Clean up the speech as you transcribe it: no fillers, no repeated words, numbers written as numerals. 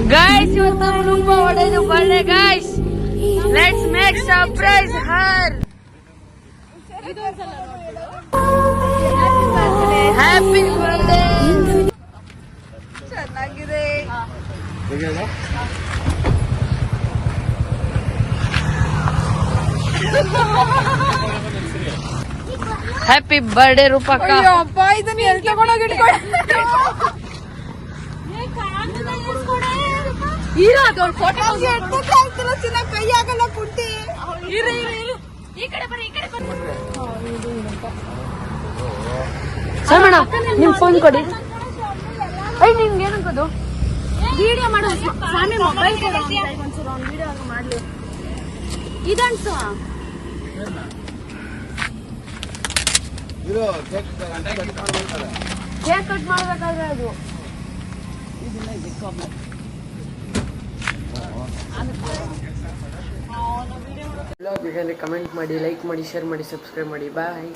Guys, ಇವತ್ತು ರೂಪ ಒಡೆದು birthday guys. Let's make surprise her. Happy birthday. ಚೆನ್ನಾಗಿದೆ. ಹ್ಯಾಪಿ ಬರ್ಡೇ ರೂಪಕ್ಕ. ಅಪ್ಪ ಇದನ್ನ ಎಲ್ಲಿ ತಗೊಂಡೋಗಿ ಕೈ ಆಗಲ್ಲ ಪುಟ್ಟಿ. ಸರ್ ಮೇಡಮ್ ನಿಮ್ ಫೋನ್ ಕೊಡಿ. ನಿಮ್ಗೆ ಏನಂತದು ವಿಡಿಯೋ ಮಾಡೋ ಸ್ವಾಮಿ ಮೊಬೈಲ್ ಕೊಡು ಒಂಚೂರು ಅವ್ನು ವಿಡಿಯೋ ಮಾಡ್ಲಿ. ಇದನ್ಸು ಕೇಕ್ ಕಟ್ ಮಾಡ್ಬೇಕಾದ್ರೆ ಅದು ಕಮೆಂಟ್ ಮಾಡಿ, ಲೈಕ್ ಮಾಡಿ, ಶೇರ್ ಮಾಡಿ, ಸಬ್ಸ್ಕ್ರೈಬ್ ಮಾಡಿ. ಬಾಯ್.